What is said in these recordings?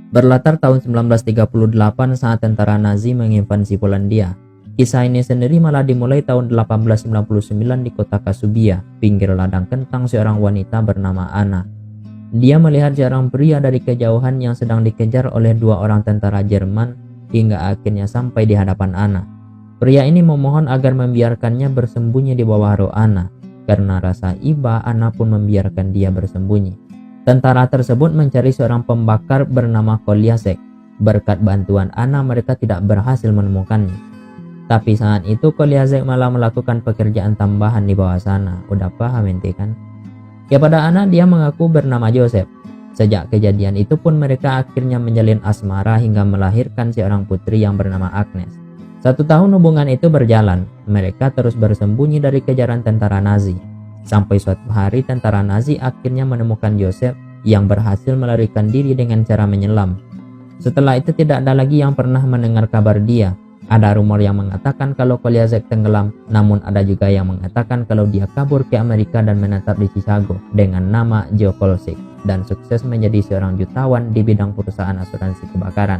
Berlatar tahun 1938 saat tentara Nazi menginvasi Polandia. Kisah ini sendiri malah dimulai tahun 1899 di kota Kasubia, pinggir ladang kentang seorang wanita bernama Anna. Dia melihat seorang pria dari kejauhan yang sedang dikejar oleh dua orang tentara Jerman hingga akhirnya sampai di hadapan Anna. Pria ini memohon agar membiarkannya bersembunyi di bawah rok Anna. Karena rasa iba, Anna pun membiarkan dia bersembunyi. Tentara tersebut mencari seorang pembakar bernama Kolyazek. Berkat bantuan Anna, mereka tidak berhasil menemukannya. Tapi saat itu Kolyazek malah melakukan pekerjaan tambahan di bawah sana. Udah paham ente kan? Kepada Anna dia mengaku bernama Joseph. Sejak kejadian itu pun mereka akhirnya menjalin asmara hingga melahirkan seorang putri yang bernama Agnes. 1 tahun hubungan itu berjalan. Mereka terus bersembunyi dari kejaran tentara Nazi. Sampai suatu hari tentara Nazi akhirnya menemukan Joseph yang berhasil melarikan diri dengan cara menyelam. Setelah itu tidak ada lagi yang pernah mendengar kabar dia. Ada rumor yang mengatakan kalau Kolyazek tenggelam, namun ada juga yang mengatakan kalau dia kabur ke Amerika dan menetap di Chicago dengan nama Joe Kolsik dan sukses menjadi seorang jutawan di bidang perusahaan asuransi kebakaran.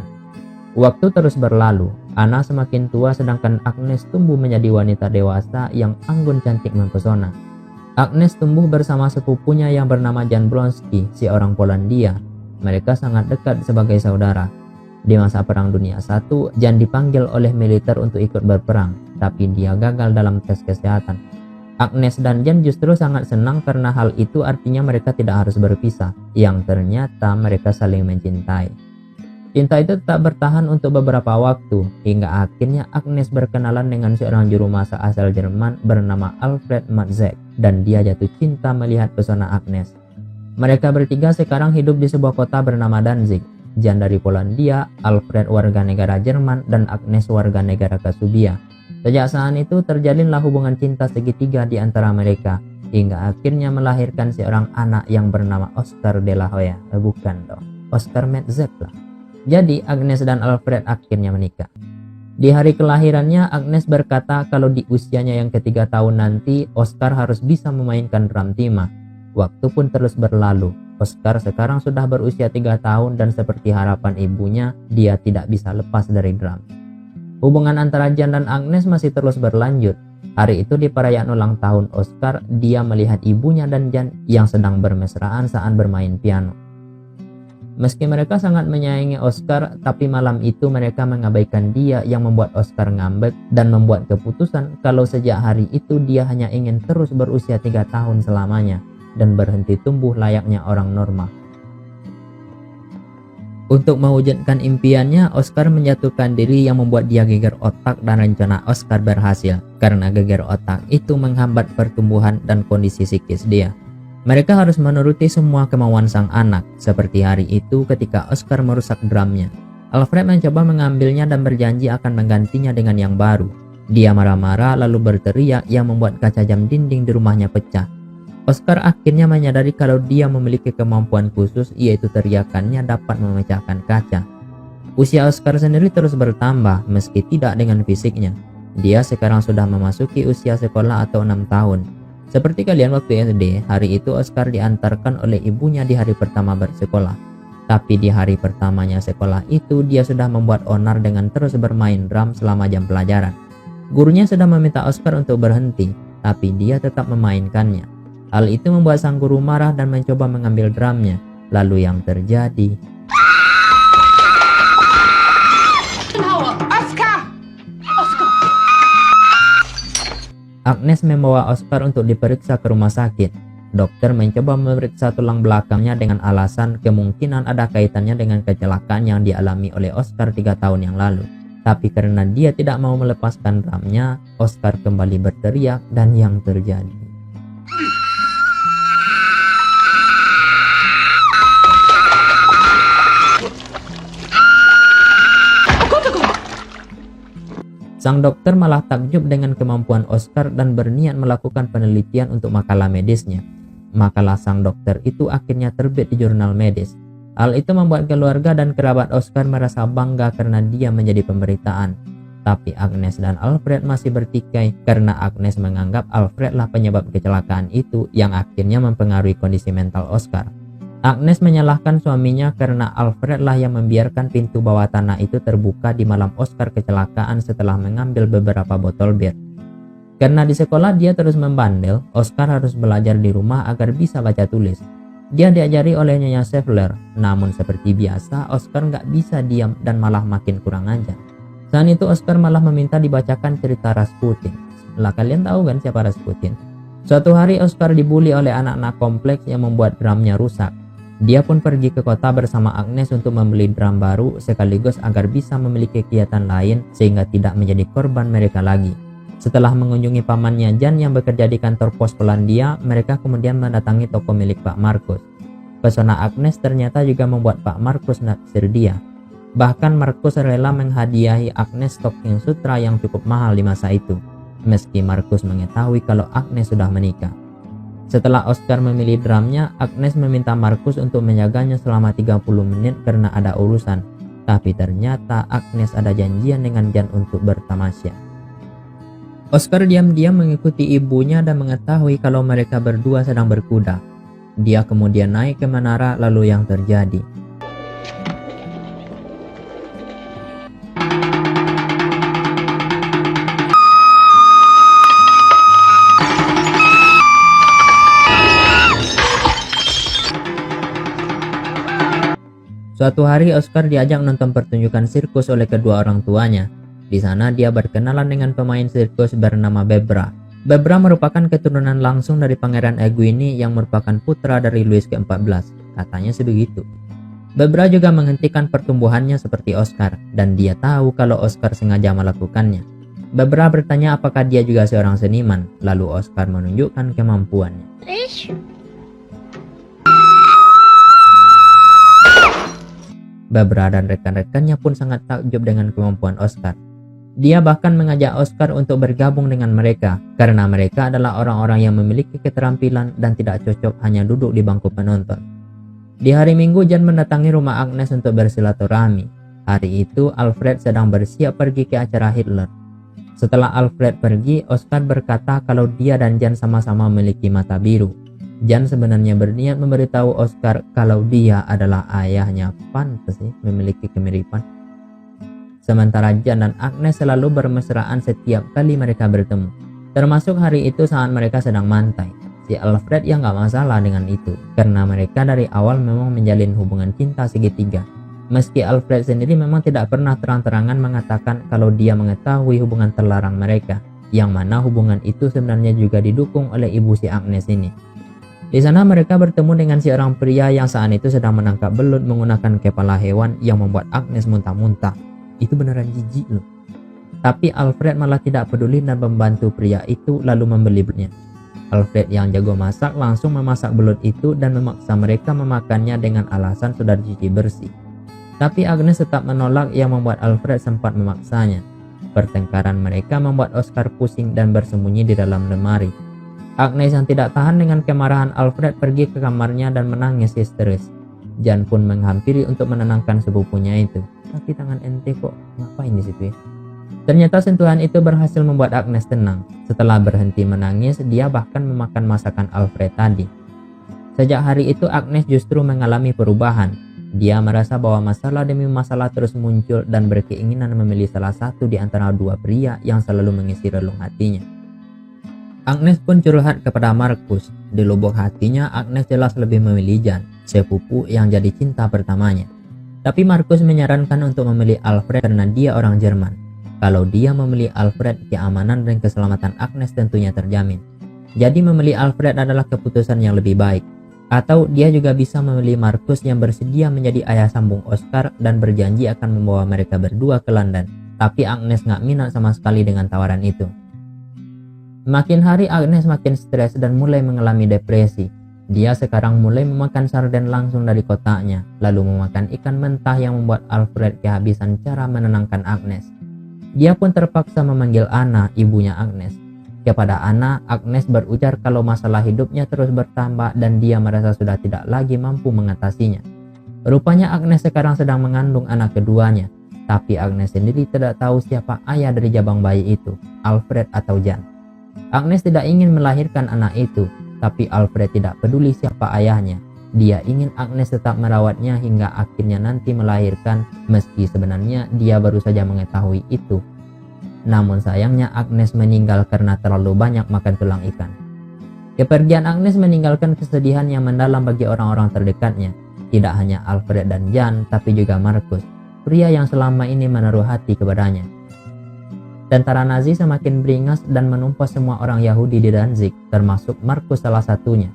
Waktu terus berlalu, Anna semakin tua sedangkan Agnes tumbuh menjadi wanita dewasa yang anggun, cantik, mempesona. Agnes tumbuh bersama sepupunya yang bernama Jan Blonsky, seorang Polandia. Mereka sangat dekat sebagai saudara. Di masa Perang Dunia I, Jan dipanggil oleh militer untuk ikut berperang, tapi dia gagal dalam tes kesehatan. Agnes dan Jan justru sangat senang karena hal itu artinya mereka tidak harus berpisah, yang ternyata mereka saling mencintai. Cinta itu tetap bertahan untuk beberapa waktu, hingga akhirnya Agnes berkenalan dengan seorang juru masak asal Jerman bernama Alfred Matzek, dan dia jatuh cinta melihat pesona Agnes. Mereka bertiga sekarang hidup di sebuah kota bernama Danzig. Jan dari Polandia, Alfred warga negara Jerman, dan Agnes warga negara Kasubia. Sejak saat itu terjalinlah hubungan cinta segitiga di antara mereka, hingga akhirnya melahirkan seorang anak yang bernama Oscar de la Hoya. Bukan dong, Oscar Matzek lah. Jadi Agnes dan Alfred akhirnya menikah. Di hari kelahirannya, Agnes berkata kalau di usianya yang ke-3 tahun nanti, Oscar harus bisa memainkan drum timah. Waktu pun terus berlalu. Oscar sekarang sudah berusia 3 tahun dan seperti harapan ibunya, dia tidak bisa lepas dari drum. Hubungan antara Jan dan Agnes masih terus berlanjut. Hari itu di perayaan ulang tahun Oscar, dia melihat ibunya dan Jan yang sedang bermesraan saat bermain piano. Meski mereka sangat menyayangi Oscar, tapi malam itu mereka mengabaikan dia yang membuat Oscar ngambek dan membuat keputusan kalau sejak hari itu dia hanya ingin terus berusia 3 tahun selamanya dan berhenti tumbuh layaknya orang normal. Untuk mewujudkan impiannya, Oscar menjatuhkan diri yang membuat dia geger otak dan rencana Oscar berhasil karena geger otak itu menghambat pertumbuhan dan kondisi psikis dia. Mereka harus menuruti semua kemauan sang anak, seperti hari itu ketika Oscar merusak drumnya. Alfred mencoba mengambilnya dan berjanji akan menggantinya dengan yang baru. Dia marah-marah lalu berteriak yang membuat kaca jam dinding di rumahnya pecah. Oscar akhirnya menyadari kalau dia memiliki kemampuan khusus, yaitu teriakannya dapat memecahkan kaca. Usia Oscar sendiri terus bertambah meski tidak dengan fisiknya. Dia sekarang sudah memasuki usia sekolah atau 6 tahun. Seperti kalian waktu SD, hari itu Oscar diantarkan oleh ibunya di hari pertama bersekolah. Tapi di hari pertamanya sekolah itu, dia sudah membuat onar dengan terus bermain drum selama jam pelajaran. Gurunya sudah meminta Oscar untuk berhenti, tapi dia tetap memainkannya. Hal itu membuat sang guru marah dan mencoba mengambil drumnya. Lalu yang terjadi, Agnes membawa Oscar untuk diperiksa ke rumah sakit. Dokter mencoba memeriksa tulang belakangnya dengan alasan kemungkinan ada kaitannya dengan kecelakaan yang dialami oleh Oscar 3 tahun yang lalu. Tapi karena dia tidak mau melepaskan drumnya, Oscar kembali berteriak dan yang terjadi, sang dokter malah takjub dengan kemampuan Oscar dan berniat melakukan penelitian untuk makalah medisnya. Makalah sang dokter itu akhirnya terbit di jurnal medis. Hal itu membuat keluarga dan kerabat Oscar merasa bangga karena dia menjadi pemberitaan. Tapi Agnes dan Alfred masih bertikai karena Agnes menganggap Alfred lah penyebab kecelakaan itu yang akhirnya mempengaruhi kondisi mental Oscar. Agnes menyalahkan suaminya karena Alfred lah yang membiarkan pintu bawah tanah itu terbuka di malam Oscar kecelakaan setelah mengambil beberapa botol bir. Karena di sekolah dia terus membandel, Oscar harus belajar di rumah agar bisa baca tulis. Dia diajari oleh Nyonya Sheffler, namun seperti biasa Oscar nggak bisa diam dan malah makin kurang ajar. Saat itu Oscar malah meminta dibacakan cerita Rasputin. Lah kalian tahu kan siapa Rasputin? Suatu hari Oscar dibully oleh anak-anak kompleks yang membuat drumnya rusak. Dia pun pergi ke kota bersama Agnes untuk membeli drum baru sekaligus agar bisa memiliki kegiatan lain sehingga tidak menjadi korban mereka lagi. Setelah mengunjungi pamannya Jan yang bekerja di kantor pos Polandia, mereka kemudian mendatangi toko milik Pak Markus. Pesona Agnes ternyata juga membuat Pak Markus naksir dia. Bahkan Markus rela menghadiahi Agnes stocking sutra yang cukup mahal di masa itu, meski Markus mengetahui kalau Agnes sudah menikah. Setelah Oscar memilih drumnya, Agnes meminta Markus untuk menjaganya selama 30 menit karena ada urusan. Tapi ternyata Agnes ada janjian dengan Jan untuk bertamasya. Oscar diam-diam mengikuti ibunya dan mengetahui kalau mereka berdua sedang berkuda. Dia kemudian naik ke menara, lalu yang terjadi. Suatu hari Oscar diajak nonton pertunjukan sirkus oleh kedua orang tuanya. Di sana dia berkenalan dengan pemain sirkus bernama Bebra. Bebra merupakan keturunan langsung dari Pangeran Eugenie yang merupakan putra dari Louis ke-14. Katanya sebegitu. Bebra juga menghentikan pertumbuhannya seperti Oscar, dan dia tahu kalau Oscar sengaja melakukannya. Bebra bertanya apakah dia juga seorang seniman, lalu Oscar menunjukkan kemampuannya. Bebra dan rekan-rekannya pun sangat takjub dengan kemampuan Oscar. Dia bahkan mengajak Oscar untuk bergabung dengan mereka karena mereka adalah orang-orang yang memiliki keterampilan dan tidak cocok hanya duduk di bangku penonton. Di hari Minggu, Jan mendatangi rumah Agnes untuk bersilaturahmi. Hari itu Alfred sedang bersiap pergi ke acara Hitler. Setelah Alfred pergi, Oscar berkata kalau dia dan Jan sama-sama memiliki mata biru. Jan sebenarnya berniat memberitahu Oscar kalau dia adalah ayahnya. Pantes sih memiliki kemiripan. Sementara Jan dan Agnes selalu bermesraan setiap kali mereka bertemu. Termasuk hari itu saat mereka sedang mantai. Si Alfred yang gak masalah dengan itu, karena mereka dari awal memang menjalin hubungan cinta segitiga. Meski Alfred sendiri memang tidak pernah terang-terangan mengatakan kalau dia mengetahui hubungan terlarang mereka, yang mana hubungan itu sebenarnya juga didukung oleh ibu si Agnes ini. Di sana mereka bertemu dengan seorang pria yang saat itu sedang menangkap belut menggunakan kepala hewan yang membuat Agnes muntah-muntah. Itu beneran jijik loh. Tapi Alfred malah tidak peduli dan membantu pria itu lalu membeli belutnya. Alfred yang jago masak langsung memasak belut itu dan memaksa mereka memakannya dengan alasan sudah dicuci bersih. Tapi Agnes tetap menolak yang membuat Alfred sempat memaksanya. Pertengkaran mereka membuat Oscar pusing dan bersembunyi di dalam lemari. Agnes yang tidak tahan dengan kemarahan Alfred pergi ke kamarnya dan menangis histeris. Jan pun menghampiri untuk menenangkan sepupunya itu. Tapi tangan ente kok ngapain di situ ya? Ternyata sentuhan itu berhasil membuat Agnes tenang. Setelah berhenti menangis, dia bahkan memakan masakan Alfred tadi. Sejak hari itu Agnes justru mengalami perubahan. Dia merasa bahwa masalah demi masalah terus muncul dan berkeinginan memilih salah satu di antara dua pria yang selalu mengisi relung hatinya. Agnes pun curhat kepada Markus. Di lubuk hatinya, Agnes jelas lebih memilih Jan, sepupu yang jadi cinta pertamanya. Tapi Markus menyarankan untuk memilih Alfred karena dia orang Jerman. Kalau dia memilih Alfred, keamanan dan keselamatan Agnes tentunya terjamin. Jadi memilih Alfred adalah keputusan yang lebih baik. Atau dia juga bisa memilih Markus yang bersedia menjadi ayah sambung Oscar dan berjanji akan membawa mereka berdua ke London. Tapi Agnes gak minat sama sekali dengan tawaran itu. Makin hari Agnes makin stres dan mulai mengalami depresi. Dia sekarang mulai memakan sarden langsung dari kotaknya, lalu memakan ikan mentah yang membuat Alfred kehabisan cara menenangkan Agnes. Dia pun terpaksa memanggil Anna, ibunya Agnes. Kepada Anna, Agnes berujar kalau masalah hidupnya terus bertambah dan dia merasa sudah tidak lagi mampu mengatasinya. Rupanya Agnes sekarang sedang mengandung anak keduanya, tapi Agnes sendiri tidak tahu siapa ayah dari jabang bayi itu, Alfred atau Jan. Agnes tidak ingin melahirkan anak itu, tapi Alfred tidak peduli siapa ayahnya. Dia ingin Agnes tetap merawatnya hingga akhirnya nanti melahirkan, meski sebenarnya dia baru saja mengetahui itu. Namun sayangnya Agnes meninggal karena terlalu banyak makan tulang ikan. Kepergian Agnes meninggalkan kesedihan yang mendalam bagi orang-orang terdekatnya. Tidak hanya Alfred dan Jan, tapi juga Markus, pria yang selama ini menaruh hati kepadanya. Tentara Nazi semakin beringas dan menumpas semua orang Yahudi di Danzig, termasuk Markus salah satunya.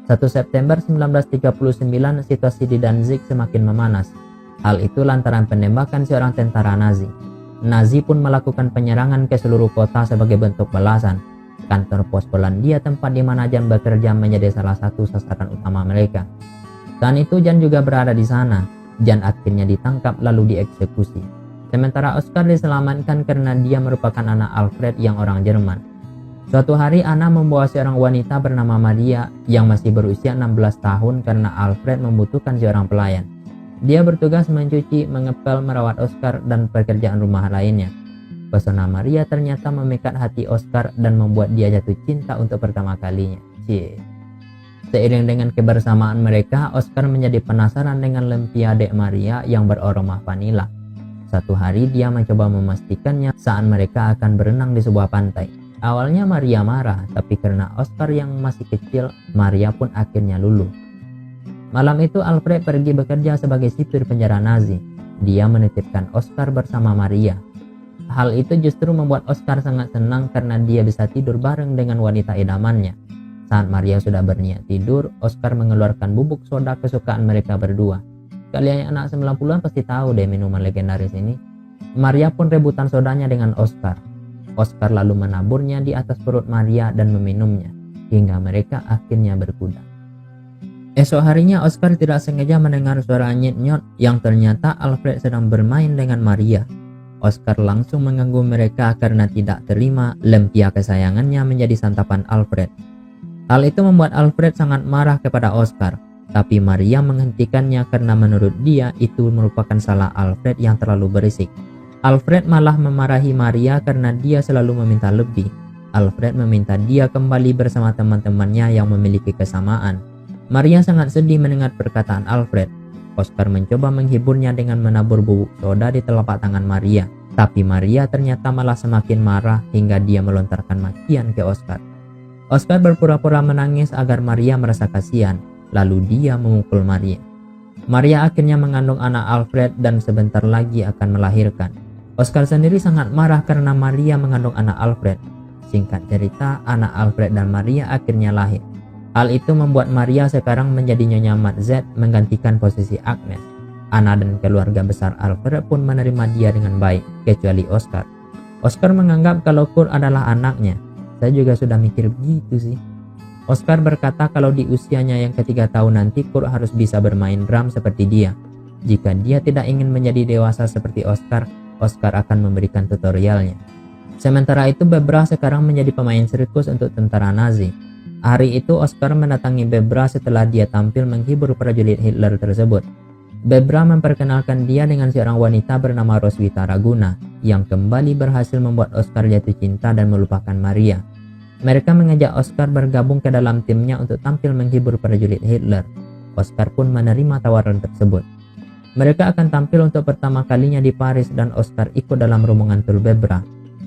1 September 1939 situasi di Danzig semakin memanas. Hal itu lantaran penembakan seorang tentara Nazi. Nazi pun melakukan penyerangan ke seluruh kota sebagai bentuk balasan. Kantor pos Polandia tempat di mana Jan bekerja menjadi salah satu sasaran utama mereka. Saat itu Jan juga berada di sana. Jan akhirnya ditangkap lalu dieksekusi. Sementara Oskar diselamatkan karena dia merupakan anak Alfred yang orang Jerman. Suatu hari Anna membawa seorang wanita bernama Maria yang masih berusia 16 tahun karena Alfred membutuhkan seorang pelayan. Dia bertugas mencuci, mengepel, merawat Oskar dan pekerjaan rumah lainnya. Pesona Maria ternyata memikat hati Oskar dan membuat dia jatuh cinta untuk pertama kalinya. Seiring dengan kebersamaan mereka, Oskar menjadi penasaran dengan lumpia Dek Maria yang beraroma vanila. Satu hari dia mencoba memastikannya saat mereka akan berenang di sebuah pantai. Awalnya Maria marah, tapi karena Oskar yang masih kecil, Maria pun akhirnya luluh. Malam itu Alfred pergi bekerja sebagai sipir penjara Nazi. Dia menitipkan Oskar bersama Maria. Hal itu justru membuat Oskar sangat senang karena dia bisa tidur bareng dengan wanita idamannya. Saat Maria sudah berniat tidur, Oskar mengeluarkan bubuk soda kesukaan mereka berdua. Kalian anak 90-an pasti tahu deh minuman legendaris ini. Maria pun rebutan sodanya dengan Oskar. Oskar lalu menaburnya di atas perut Maria dan meminumnya, hingga mereka akhirnya berkuda. Esok harinya Oskar tidak sengaja mendengar suara nyet-nyot yang ternyata Alfred sedang bermain dengan Maria. Oskar langsung mengganggu mereka karena tidak terima lumpia kesayangannya menjadi santapan Alfred. Hal itu membuat Alfred sangat marah kepada Oskar, tapi Maria menghentikannya karena menurut dia itu merupakan salah Alfred yang terlalu berisik. Alfred malah memarahi Maria karena dia selalu meminta lebih. Alfred meminta dia kembali bersama teman-temannya yang memiliki kesamaan. Maria sangat sedih mendengar perkataan Alfred. Oskar mencoba menghiburnya dengan menabur bubuk soda di telapak tangan Maria. Tapi Maria ternyata malah semakin marah hingga dia melontarkan makian ke Oskar. Oskar berpura-pura menangis agar Maria merasa kasihan. Lalu dia memukul Maria. Maria akhirnya mengandung anak Alfred dan sebentar lagi akan melahirkan. Oskar sendiri sangat marah karena Maria mengandung anak Alfred. Singkat cerita, anak Alfred dan Maria akhirnya lahir. Hal itu membuat Maria sekarang menjadi Nyonya Matzet menggantikan posisi Agnes. Anna dan keluarga besar Alfred pun menerima dia dengan baik, kecuali Oskar. Oskar menganggap kalau Kurt adalah anaknya. Saya juga sudah mikir begitu sih. Oskar berkata kalau di usianya yang ke-3 tahun nanti Kurt harus bisa bermain drum seperti dia. Jika dia tidak ingin menjadi dewasa seperti Oskar akan memberikan tutorialnya. Sementara itu Bebra sekarang menjadi pemain sirkus untuk tentara Nazi. Hari itu Oskar mendatangi Bebra setelah dia tampil menghibur prajurit Hitler tersebut. Bebra memperkenalkan dia dengan seorang wanita bernama Roswitha Raguna yang kembali berhasil membuat Oskar jatuh cinta dan melupakan Maria. Mereka mengajak Oskar bergabung ke dalam timnya untuk tampil menghibur prajurit Hitler. Oskar pun menerima tawaran tersebut. Mereka akan tampil untuk pertama kalinya di Paris dan Oskar ikut dalam rombongan tur Bebra.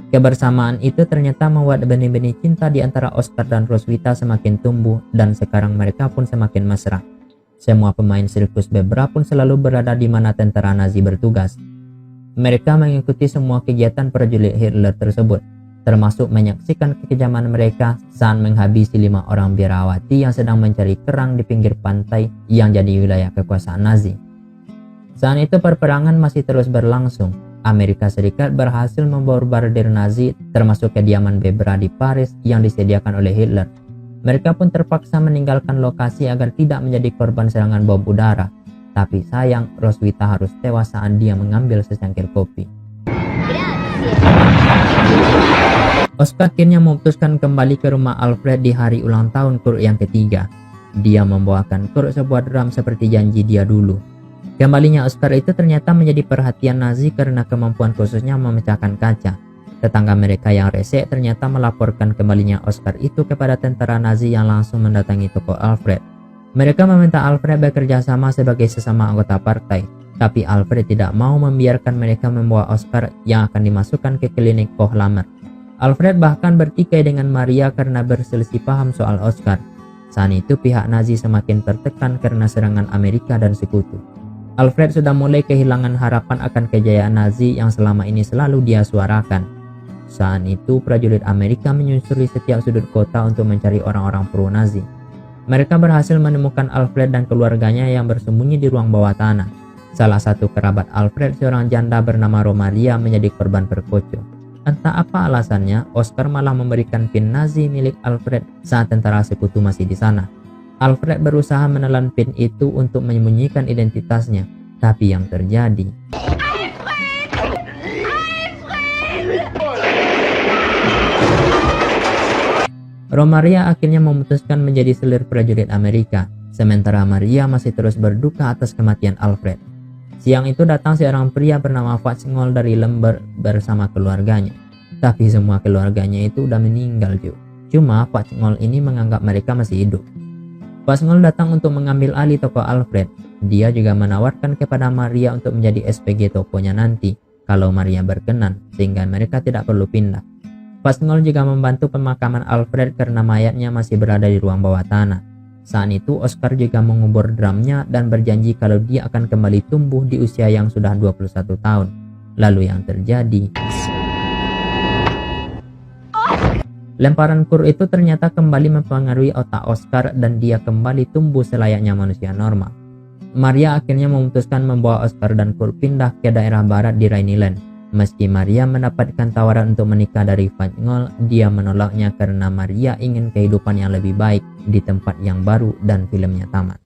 Kebersamaan itu ternyata membuat benih-benih cinta di antara Oskar dan Roswitha semakin tumbuh dan sekarang mereka pun semakin mesra. Semua pemain sirkus Bebra pun selalu berada di mana tentara Nazi bertugas. Mereka mengikuti semua kegiatan prajurit Hitler tersebut, termasuk menyaksikan kekejaman mereka saat menghabisi 5 orang biarawati yang sedang mencari kerang di pinggir pantai yang jadi wilayah kekuasaan Nazi. Saat itu perperangan masih terus berlangsung. Amerika Serikat berhasil membombardir Nazi termasuk kediaman Bebra di Paris yang disediakan oleh Hitler. Mereka pun terpaksa meninggalkan lokasi agar tidak menjadi korban serangan bom udara. Tapi sayang, Roswitha harus tewas saat dia mengambil secangkir kopi. Oskar akhirnya memutuskan kembali ke rumah Alfred di hari ulang tahun Kurt yang ke-3. Dia membawakan Kurt sebuah drum seperti janji dia dulu. Kembalinya Oskar itu ternyata menjadi perhatian Nazi karena kemampuan khususnya memecahkan kaca. Tetangga mereka yang resek ternyata melaporkan kembalinya Oskar itu kepada tentara Nazi yang langsung mendatangi toko Alfred. Mereka meminta Alfred bekerja sama sebagai sesama anggota partai, tapi Alfred tidak mau membiarkan mereka membawa Oscar yang akan dimasukkan ke klinik Kohlhammer. Alfred bahkan bertikai dengan Maria karena berselisih paham soal Oscar. Saat itu pihak Nazi semakin tertekan karena serangan Amerika dan sekutu. Alfred sudah mulai kehilangan harapan akan kejayaan Nazi yang selama ini selalu dia suarakan. Saat itu prajurit Amerika menyusuri setiap sudut kota untuk mencari orang-orang pro-Nazi. Mereka berhasil menemukan Alfred dan keluarganya yang bersembunyi di ruang bawah tanah. Salah satu kerabat Alfred, seorang janda bernama Romaria, menjadi korban perkoco. Entah apa alasannya, Oscar malah memberikan pin Nazi milik Alfred saat tentara sekutu masih di sana. Alfred berusaha menelan pin itu untuk menyembunyikan identitasnya, tapi yang terjadi... Romaria akhirnya memutuskan menjadi selir prajurit Amerika, sementara Maria masih terus berduka atas kematian Alfred. Siang itu datang seorang pria bernama Fatzingol dari Lemberg bersama keluarganya. Tapi semua keluarganya itu udah meninggal juga. Cuma Fatzingol ini menganggap mereka masih hidup. Fatzingol datang untuk mengambil alih toko Alfred. Dia juga menawarkan kepada Maria untuk menjadi SPG tokonya nanti kalau Maria berkenan, sehingga mereka tidak perlu pindah. Fatzingol juga membantu pemakaman Alfred karena mayatnya masih berada di ruang bawah tanah. Saat itu Oscar juga mengubur drumnya dan berjanji kalau dia akan kembali tumbuh di usia yang sudah 21 tahun. Lalu yang terjadi... Lemparan kur itu ternyata kembali mempengaruhi otak Oscar dan dia kembali tumbuh selayaknya manusia normal. Maria akhirnya memutuskan membawa Oscar dan Kurt pindah ke daerah barat di Rhineland. Meski Maria mendapatkan tawaran untuk menikah dari Fatzingol, dia menolaknya karena Maria ingin kehidupan yang lebih baik di tempat yang baru dan filmnya tamat.